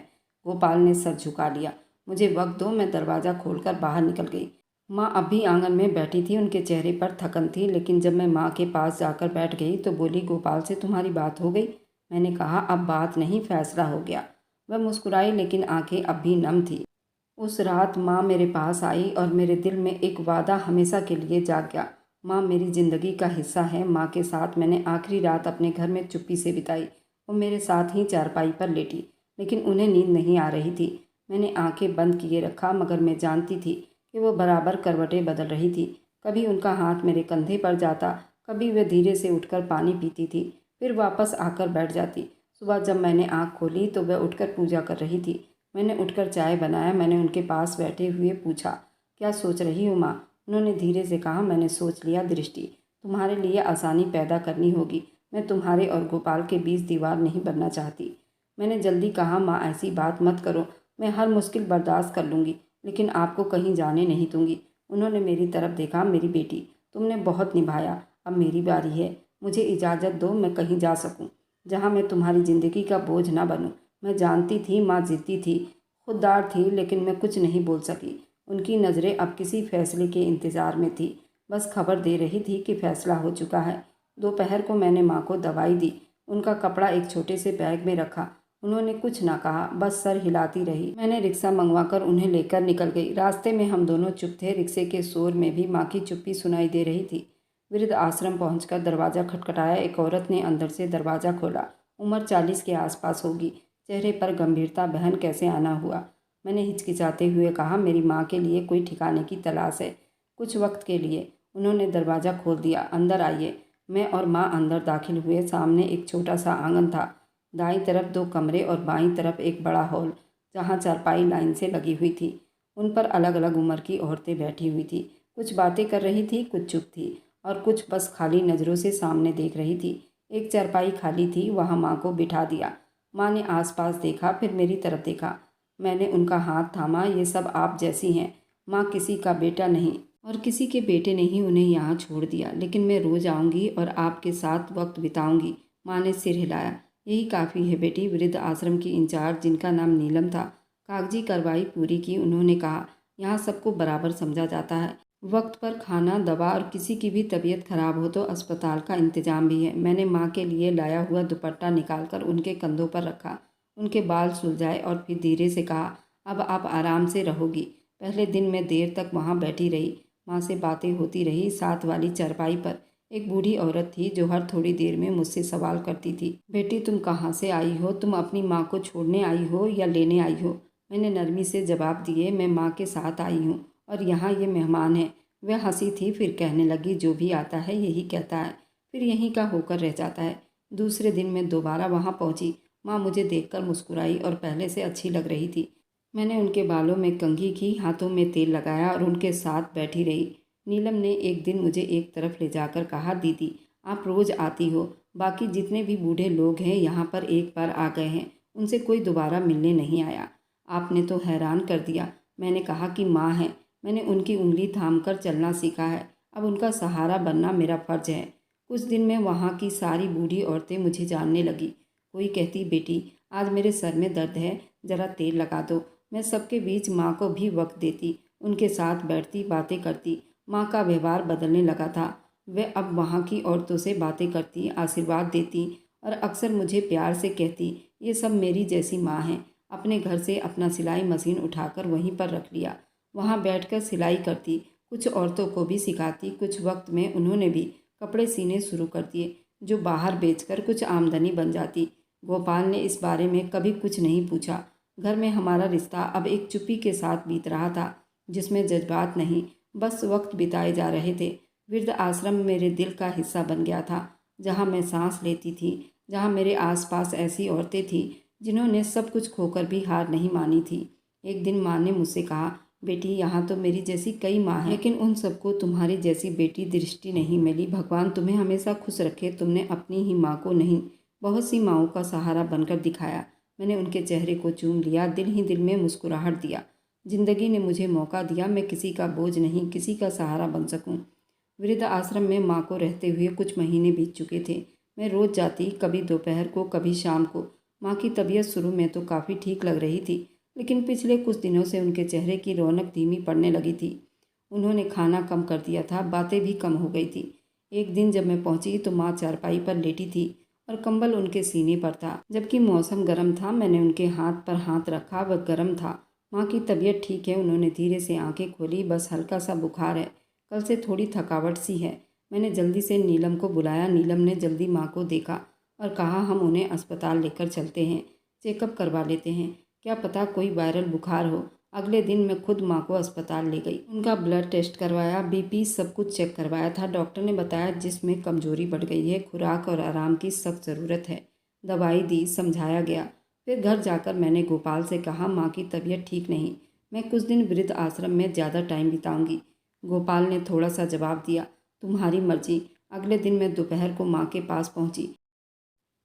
गोपाल ने सर झुका लिया। मुझे वक्त दो। मैं दरवाज़ा खोलकर बाहर निकल गई। माँ अब भी आंगन में बैठी थी। उनके चेहरे पर थकन थी, लेकिन जब मैं माँ के पास जाकर बैठ गई तो बोली, गोपाल से तुम्हारी बात हो गई? मैंने कहा, अब बात नहीं, फैसला हो गया। वह मुस्कुराई, लेकिन आंखें अब भी नम थी। उस रात माँ मेरे पास आई और मेरे दिल में एक वादा हमेशा के लिए जाग गया। माँ मेरी ज़िंदगी का हिस्सा है। माँ के साथ मैंने आखिरी रात अपने घर में चुप्पी से बिताई। वो मेरे साथ ही चारपाई पर लेटी, लेकिन उन्हें नींद नहीं आ रही थी। मैंने आंखें बंद किए रखा, मगर मैं जानती थी कि वो बराबर करवटें बदल रही थी। कभी उनका हाथ मेरे कंधे पर जाता, कभी वे धीरे से उठकर पानी पीती थी, फिर वापस आकर बैठ जाती। सुबह जब मैंने आँख खोली तो वह उठकर पूजा कर रही थी। मैंने उठकर चाय बनाया। मैंने उनके पास बैठे हुए पूछा, क्या सोच रही हो माँ? उन्होंने धीरे से कहा, मैंने सोच लिया दृष्टि, तुम्हारे लिए आसानी पैदा करनी होगी। मैं तुम्हारे और गोपाल के बीच दीवार नहीं बनना चाहती। मैंने जल्दी कहा, माँ ऐसी बात मत करो, मैं हर मुश्किल बर्दाश्त कर लूँगी, लेकिन आपको कहीं जाने नहीं दूँगी। उन्होंने मेरी तरफ देखा, मेरी बेटी, तुमने बहुत निभाया, अब मेरी बारी है, मुझे इजाज़त दो, मैं कहीं जा सकूँ। जहाँ मैं तुम्हारी ज़िंदगी का बोझ ना बनूं। मैं जानती थी माँ ज़िद्दी थी, खुददार थी, लेकिन मैं कुछ नहीं बोल सकी। उनकी नज़रें अब किसी फैसले के इंतज़ार में थी, बस खबर दे रही थी कि फैसला हो चुका है। दोपहर को मैंने माँ को दवाई दी, उनका कपड़ा एक छोटे से बैग में रखा। उन्होंने कुछ ना कहा, बस सर हिलाती रही। मैंने रिक्शा मंगवाकर उन्हें लेकर निकल गई। रास्ते में हम दोनों चुप थे। रिक्शे के शोर में भी माँ की चुप्पी सुनाई दे रही थी। वृद्ध आश्रम पहुंचकर दरवाज़ा खटखटाया। एक औरत ने अंदर से दरवाज़ा खोला। उम्र 40 के आसपास होगी, चेहरे पर गंभीरता। बहन, कैसे आना हुआ? मैंने हिचकिचाते हुए कहा, मेरी माँ के लिए कोई ठिकाने की तलाश है, कुछ वक्त के लिए। उन्होंने दरवाज़ा खोल दिया। अंदर आइए। मैं और माँ अंदर दाखिल हुए। सामने एक छोटा सा आंगन था, दाईं तरफ 2 कमरे और बाईं तरफ एक बड़ा हॉल, जहाँ चारपाई लाइन से लगी हुई थी। उन पर अलग अलग उम्र की औरतें बैठी हुई थी। कुछ बातें कर रही थी, कुछ चुप थी और कुछ बस खाली नज़रों से सामने देख रही थी। एक चारपाई खाली थी, वहाँ माँ को बिठा दिया। माँ ने आसपास देखा, फिर मेरी तरफ देखा। मैंने उनका हाथ थामा। ये सब आप जैसी हैं। माँ किसी का बेटा नहीं और किसी के बेटे ने ही उन्हें यहाँ छोड़ दिया, लेकिन मैं रोज़ आऊँगी और आपके साथ वक्त बिताऊँगी। माँ ने सिर हिलाया। यही काफ़ी है बेटी। वृद्ध आश्रम की इंचार्ज, जिनका नाम नीलम था, कागजी कार्रवाई पूरी की। उन्होंने कहा, यहाँ सबको बराबर समझा जाता है। वक्त पर खाना, दवा और किसी की भी तबीयत खराब हो तो अस्पताल का इंतजाम भी है। मैंने माँ के लिए लाया हुआ दुपट्टा निकालकर उनके कंधों पर रखा, उनके बाल सुलझाए और फिर धीरे से कहा, अब आप आराम से रहोगी। पहले दिन मैं देर तक वहाँ बैठी रही। माँ से बातें होती रही। साथ वाली चारपाई पर एक बूढ़ी औरत थी जो हर थोड़ी देर में मुझसे सवाल करती थी, बेटी तुम कहाँ से आई हो? तुम अपनी माँ को छोड़ने आई हो या लेने आई हो? मैंने नरमी से जवाब दिए, मैं माँ के साथ आई हूँ और यहाँ ये मेहमान है। वह हंसी थी, फिर कहने लगी, जो भी आता है यही कहता है, फिर यहीं का होकर रह जाता है। दूसरे दिन मैं दोबारा वहाँ पहुँची। माँ मुझे देखकर मुस्कुराई और पहले से अच्छी लग रही थी। मैंने उनके बालों में कंघी की, हाथों में तेल लगाया और उनके साथ बैठी रही। नीलम ने एक दिन मुझे एक तरफ ले जाकर कहा, दीदी आप रोज़ आती हो, बाकी जितने भी बूढ़े लोग हैं यहाँ पर एक बार आ गए हैं, उनसे कोई दोबारा मिलने नहीं आया। आपने तो हैरान कर दिया। मैंने कहा कि माँ है, मैंने उनकी उंगली थामकर चलना सीखा है, अब उनका सहारा बनना मेरा फ़र्ज है। कुछ दिन में वहाँ की सारी बूढ़ी औरतें मुझे जानने लगी। कोई कहती, बेटी आज मेरे सर में दर्द है, ज़रा तेल लगा दो। मैं सबके बीच माँ को भी वक्त देती, उनके साथ बैठती, बातें करती। माँ का व्यवहार बदलने लगा था। वह अब वहाँ की औरतों से बातें करती, आशीर्वाद देती और अक्सर मुझे प्यार से कहती, ये सब मेरी जैसी माँ है। अपने घर से अपना सिलाई मशीन उठाकर वहीं पर रख लिया। वहाँ बैठकर सिलाई करती, कुछ औरतों को भी सिखाती। कुछ वक्त में उन्होंने भी कपड़े सीने शुरू कर दिए, जो बाहर बेचकर कुछ आमदनी बन जाती। गोपाल ने इस बारे में कभी कुछ नहीं पूछा। घर में हमारा रिश्ता अब एक चुप्पी के साथ बीत रहा था, जिसमें जज्बात नहीं, बस वक्त बिताए जा रहे थे। वृद्ध आश्रम मेरे दिल का हिस्सा बन गया था, जहाँ मैं सांस लेती थी, जहाँ मेरे आसपास ऐसी औरतें थीं जिन्होंने सब कुछ खोकर भी हार नहीं मानी थी। एक दिन माँ ने मुझसे कहा, बेटी यहाँ तो मेरी जैसी कई माँ हैं, लेकिन उन सबको तुम्हारी जैसी बेटी दृष्टि नहीं मिली। भगवान तुम्हें हमेशा खुश रखे। तुमने अपनी ही माँ को नहीं, बहुत सी माँओं का सहारा बनकर दिखाया। मैंने उनके चेहरे को चूम लिया, दिल ही दिल में मुस्कुराहट दिया। जिंदगी ने मुझे मौका दिया, मैं किसी का बोझ नहीं, किसी का सहारा बन सकूं। वृद्ध आश्रम में माँ को रहते हुए कुछ महीने बीत चुके थे। मैं रोज़ जाती, कभी दोपहर को, कभी शाम को। माँ की तबीयत शुरू में तो काफ़ी ठीक लग रही थी, लेकिन पिछले कुछ दिनों से उनके चेहरे की रौनक धीमी पड़ने लगी थी। उन्होंने खाना कम कर दिया था, बातें भी कम हो गई थी। एक दिन जब मैं पहुंची तो माँ चारपाई पर लेटी थी और कंबल उनके सीने पर था। जबकि मौसम गर्म था, मैंने उनके हाथ पर हाथ रखा, वह गर्म था। माँ की तबीयत ठीक है। उन्होंने धीरे से आंखें खोली, बस हल्का सा बुखार है, कल से थोड़ी थकावट सी है। मैंने जल्दी से नीलम को बुलाया। नीलम ने जल्दी माँ को देखा और कहा, हम उन्हें अस्पताल लेकर चलते हैं, चेकअप करवा लेते हैं, क्या पता कोई वायरल बुखार हो। अगले दिन मैं खुद माँ को अस्पताल ले गई। उनका ब्लड टेस्ट करवाया, बीपी सब कुछ चेक करवाया था। डॉक्टर ने बताया जिसमें कमजोरी बढ़ गई है, खुराक और आराम की सख्त ज़रूरत है। दवाई दी, समझाया गया। फिर घर जाकर मैंने गोपाल से कहा, माँ की तबीयत ठीक नहीं, मैं कुछ दिन वृद्ध आश्रम में ज़्यादा टाइम बिताऊंगी। गोपाल ने थोड़ा सा जवाब दिया, तुम्हारी मर्जी। अगले दिन मैं दोपहर को माँ के पास पहुँची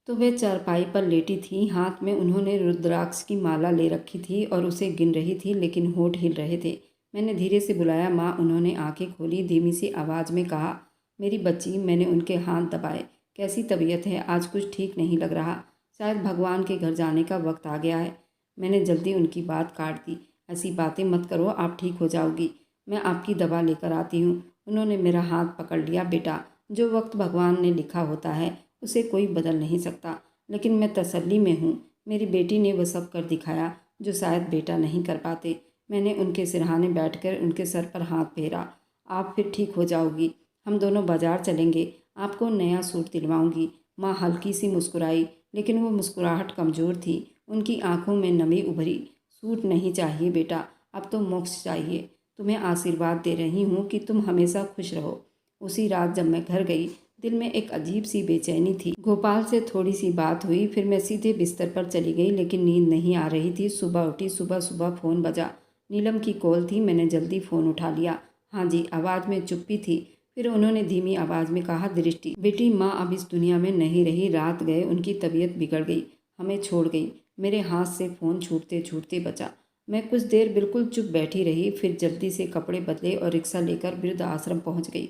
तो वे चारपाई पर लेटी थी। हाथ में उन्होंने रुद्राक्ष की माला ले रखी थी और उसे गिन रही थी, लेकिन होठ हिल रहे थे। मैंने धीरे से बुलाया, माँ। उन्होंने आंखें खोली, धीमी सी आवाज़ में कहा, मेरी बच्ची। मैंने उनके हाथ दबाए, कैसी तबीयत है? आज कुछ ठीक नहीं लग रहा। शायद भगवान के घर जाने का वक्त आ गया है। मैंने जल्दी उनकी बात काट दी। ऐसी बातें मत करो, आप ठीक हो जाओगी। मैं आपकी दवा लेकर आती हूँ। उन्होंने मेरा हाथ पकड़ लिया। बेटा, जो वक्त भगवान ने लिखा होता है उसे कोई बदल नहीं सकता, लेकिन मैं तसल्ली में हूँ। मेरी बेटी ने वह सब कर दिखाया जो शायद बेटा नहीं कर पाते। मैंने उनके सिरहाने बैठकर उनके सर पर हाथ फेरा। आप फिर ठीक हो जाओगी। हम दोनों बाजार चलेंगे, आपको नया सूट दिलवाऊंगी। माँ हल्की सी मुस्कुराई, लेकिन वो मुस्कुराहट कमज़ोर थी। उनकी आंखों में नमी उभरी। सूट नहीं चाहिए बेटा, अब तो मोक्ष चाहिए। तुम्हें आशीर्वाद दे रही हूँ कि तुम हमेशा खुश रहो। उसी रात जब मैं घर गई, दिल में एक अजीब सी बेचैनी थी। गोपाल से थोड़ी सी बात हुई, फिर मैं सीधे बिस्तर पर चली गई, लेकिन नींद नहीं आ रही थी। सुबह उठी, सुबह सुबह फ़ोन बजा। नीलम की कॉल थी। मैंने जल्दी फ़ोन उठा लिया। हाँ जी। आवाज़ में चुप्पी थी। फिर उन्होंने धीमी आवाज़ में कहा, दृष्टि बेटी, माँ अब इस दुनिया में नहीं रही। रात गए उनकी तबीयत बिगड़ गई, हमें छोड़ गई। मेरे हाथ से फ़ोन छूटते छूटते बचा। मैं कुछ देर बिल्कुल चुप बैठी रही, फिर जल्दी से कपड़े बदले और रिक्शा लेकर वृद्ध आश्रम पहुँच गई।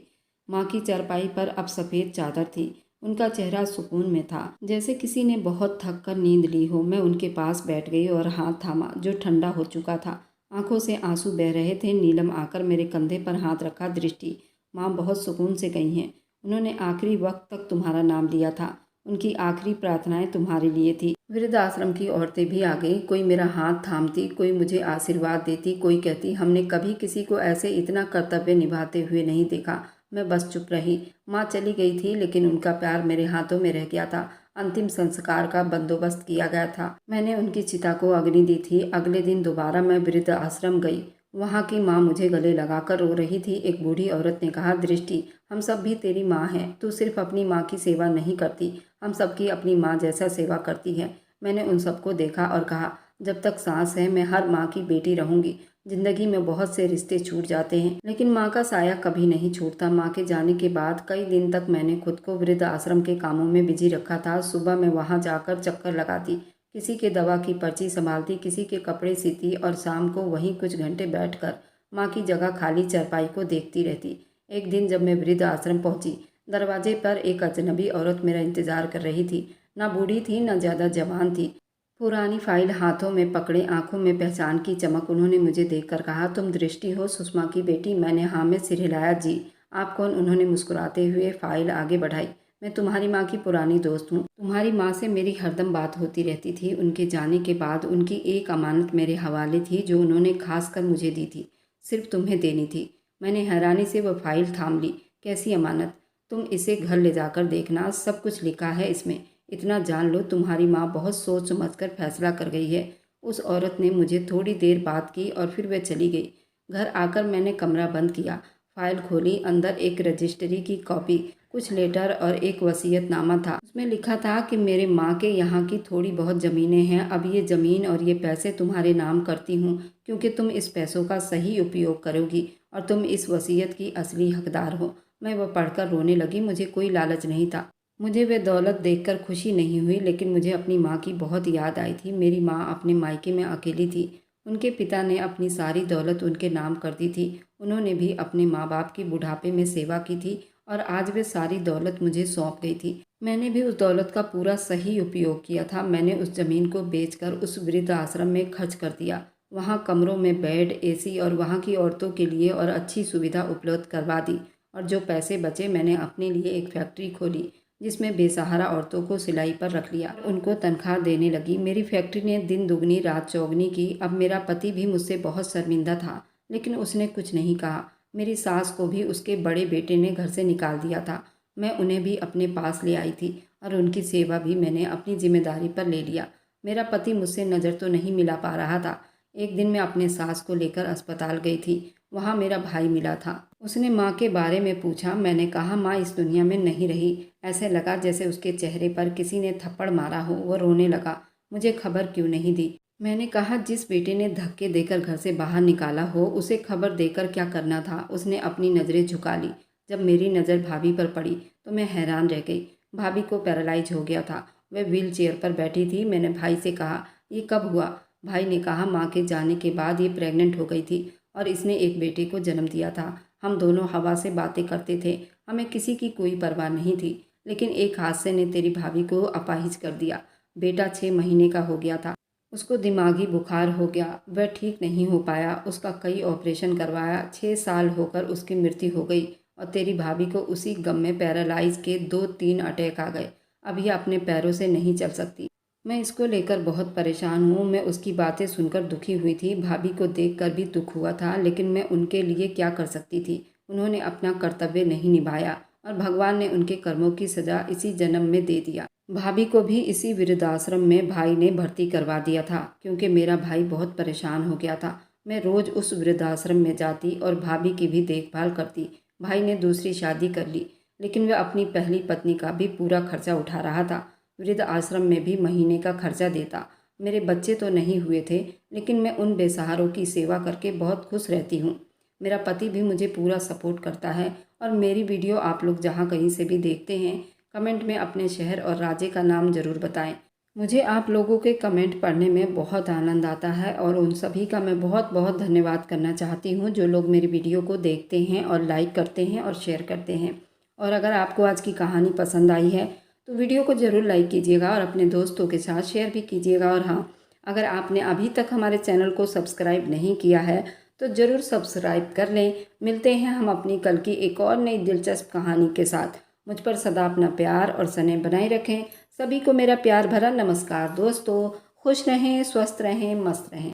माँ की चारपाई पर अब सफ़ेद चादर थी। उनका चेहरा सुकून में था, जैसे किसी ने बहुत थक कर नींद ली हो। मैं उनके पास बैठ गई और हाथ थामा, जो ठंडा हो चुका था। आंखों से आंसू बह रहे थे। नीलम आकर मेरे कंधे पर हाथ रखा। दृष्टि, माँ बहुत सुकून से गई हैं। उन्होंने आखिरी वक्त तक तुम्हारा नाम लिया था। उनकी आखिरी प्रार्थनाएं तुम्हारे लिए थी। वृद्ध आश्रम की औरतें भी आ गई। कोई मेरा हाथ थामती, कोई मुझे आशीर्वाद देती, कोई कहती, हमने कभी किसी को ऐसे इतना कर्तव्य निभाते हुए नहीं देखा। मैं बस चुप रही। माँ चली गई थी, लेकिन उनका प्यार मेरे हाथों में रह गया था। अंतिम संस्कार का बंदोबस्त किया गया था। मैंने उनकी चिता को अग्नि दी थी। अगले दिन दोबारा मैं वृद्ध आश्रम गई। वहाँ की माँ मुझे गले लगाकर रो रही थी। एक बूढ़ी औरत ने कहा, दृष्टि, हम सब भी तेरी माँ हैं। तू सिर्फ अपनी माँ की सेवा नहीं करती, हम सबकी अपनी माँ जैसा सेवा करती है। मैंने उन सबको देखा और कहा, जब तक सांस है मैं हर माँ की बेटी रहूंगी। जिंदगी में बहुत से रिश्ते छूट जाते हैं, लेकिन माँ का साया कभी नहीं छूटता। माँ के जाने के बाद कई दिन तक मैंने खुद को वृद्ध आश्रम के कामों में बिजी रखा था। सुबह मैं वहाँ जाकर चक्कर लगाती, किसी के दवा की पर्ची संभालती, किसी के कपड़े सीती और शाम को वहीं कुछ घंटे बैठकर माँ की जगह खाली चारपाई को देखती रहती। एक दिन जब मैं वृद्ध आश्रम पहुंची, दरवाजे पर एक अजनबी औरत मेरा इंतजार कर रही थी। ना बूढ़ी थी, ना ज़्यादा जवान थी। पुरानी फाइल हाथों में पकड़े, आंखों में पहचान की चमक। उन्होंने मुझे देखकर कहा, तुम दृष्टि हो, सुषमा की बेटी? मैंने हाँ में सिर हिलाया। जी। आप कौन? उन्होंने मुस्कुराते हुए फाइल आगे बढ़ाई। मैं तुम्हारी माँ की पुरानी दोस्त हूँ। तुम्हारी माँ से मेरी हरदम बात होती रहती थी। उनके जाने के बाद उनकी एक अमानत मेरे हवाले थी, जो उन्होंने खास कर मुझे दी थी। सिर्फ तुम्हें देनी थी। मैंने हैरानी से वह फाइल थाम ली। कैसी अमानत? तुम इसे घर ले जाकर देखना, सब कुछ लिखा है इसमें। इतना जान लो, तुम्हारी माँ बहुत सोच समझकर फैसला कर गई है। उस औरत ने मुझे थोड़ी देर बात की और फिर वह चली गई। घर आकर मैंने कमरा बंद किया, फाइल खोली। अंदर एक रजिस्ट्री की कॉपी, कुछ लेटर और एक वसीयतनामा था। उसमें लिखा था कि मेरे माँ के यहाँ की थोड़ी बहुत ज़मीनें हैं। अब ये ज़मीन और ये पैसे तुम्हारे नाम करती हूँ, क्योंकि तुम इस पैसों का सही उपयोग करोगी और तुम इस वसीयत की असली हकदार हो। मैं वह पढ़कर रोने लगी। मुझे कोई लालच नहीं था। मुझे वे दौलत देखकर खुशी नहीं हुई, लेकिन मुझे अपनी माँ की बहुत याद आई थी। मेरी माँ अपने मायके में अकेली थी। उनके पिता ने अपनी सारी दौलत उनके नाम कर दी थी। उन्होंने भी अपने माँ बाप की बुढ़ापे में सेवा की थी और आज वे सारी दौलत मुझे सौंप गई थी। मैंने भी उस दौलत का पूरा सही उपयोग किया था। मैंने उस ज़मीन को बेचकर उस वृद्ध आश्रम में खर्च कर दिया। वहाँ कमरों में बेड, एसी और वहाँ की औरतों के लिए और अच्छी सुविधा उपलब्ध करवा दी। और जो पैसे बचे, मैंने अपने लिए एक फैक्ट्री खोली, जिसमें बेसहारा औरतों को सिलाई पर रख लिया। उनको तनख्वाह देने लगी। मेरी फैक्ट्री ने दिन दुगनी रात चौगनी की। अब मेरा पति भी मुझसे बहुत शर्मिंदा था, लेकिन उसने कुछ नहीं कहा। मेरी सास को भी उसके बड़े बेटे ने घर से निकाल दिया था। मैं उन्हें भी अपने पास ले आई थी और उनकी सेवा भी मैंने अपनी जिम्मेदारी पर ले लिया। मेरा पति मुझसे नज़र तो नहीं मिला पा रहा था। एक दिन मैं अपने सास को लेकर अस्पताल गई थी। वहाँ मेरा भाई मिला था। उसने माँ के बारे में पूछा। मैंने कहा, माँ इस दुनिया में नहीं रही। ऐसे लगा जैसे उसके चेहरे पर किसी ने थप्पड़ मारा हो। वो रोने लगा। मुझे खबर क्यों नहीं दी? मैंने कहा, जिस बेटे ने धक्के देकर घर से बाहर निकाला हो, उसे खबर देकर क्या करना था? उसने अपनी नज़रें झुका ली। जब मेरी नज़र भाभी पर पड़ी तो मैं हैरान रह गई। भाभी को पैरालाइज हो गया था। वह व्हील चेयर पर बैठी थी। मैंने भाई से कहा, ये कब हुआ? भाई ने कहा, माँ के जाने के बाद ये प्रेग्नेंट हो गई थी और इसने एक बेटे को जन्म दिया था। हम दोनों हवा से बातें करते थे। हमें किसी की कोई परवाह नहीं थी। लेकिन एक हादसे ने तेरी भाभी को अपाहिज कर दिया। बेटा 6 महीने का हो गया था। उसको दिमागी बुखार हो गया, वह ठीक नहीं हो पाया। उसका कई ऑपरेशन करवाया, 6 साल होकर उसकी मृत्यु हो गई और तेरी भाभी को उसी गम में पैरालाइज के 2-3 अटैक आ गए। अब यह अपने पैरों से नहीं चल सकती। मैं इसको लेकर बहुत परेशान हूँ। मैं उसकी बातें सुनकर दुखी हुई थी, भाभी को देखकर भी दुख हुआ था, लेकिन मैं उनके लिए क्या कर सकती थी। उन्होंने अपना कर्तव्य नहीं निभाया और भगवान ने उनके कर्मों की सज़ा इसी जन्म में दे दिया। भाभी को भी इसी वृद्धाश्रम में भाई ने भर्ती करवा दिया था, क्योंकि मेरा भाई बहुत परेशान हो गया था। मैं रोज़ उस वृद्धाश्रम में जाती और भाभी की भी देखभाल करती। भाई ने दूसरी शादी कर ली, लेकिन वह अपनी पहली पत्नी का भी पूरा खर्चा उठा रहा था। वृद्ध आश्रम में भी महीने का खर्चा देता। मेरे बच्चे तो नहीं हुए थे, लेकिन मैं उन बेसहारों की सेवा करके बहुत खुश रहती हूँ। मेरा पति भी मुझे पूरा सपोर्ट करता है और मेरी वीडियो आप लोग जहाँ कहीं से भी देखते हैं, कमेंट में अपने शहर और राज्य का नाम ज़रूर बताएं। मुझे आप लोगों के कमेंट पढ़ने में बहुत आनंद आता है और उन सभी का मैं बहुत बहुत धन्यवाद करना चाहती हूँ जो लोग मेरी वीडियो को देखते हैं और लाइक करते हैं और शेयर करते हैं। और अगर आपको आज की कहानी पसंद आई है तो वीडियो को ज़रूर लाइक कीजिएगा और अपने दोस्तों के साथ शेयर भी कीजिएगा। और हाँ, अगर आपने अभी तक हमारे चैनल को सब्सक्राइब नहीं किया है तो ज़रूर सब्सक्राइब कर लें। मिलते हैं हम अपनी कल की एक और नई दिलचस्प कहानी के साथ। मुझ पर सदा अपना प्यार और स्नेह बनाए रखें। सभी को मेरा प्यार भरा नमस्कार दोस्तों। खुश रहें, स्वस्थ रहें, मस्त रहें।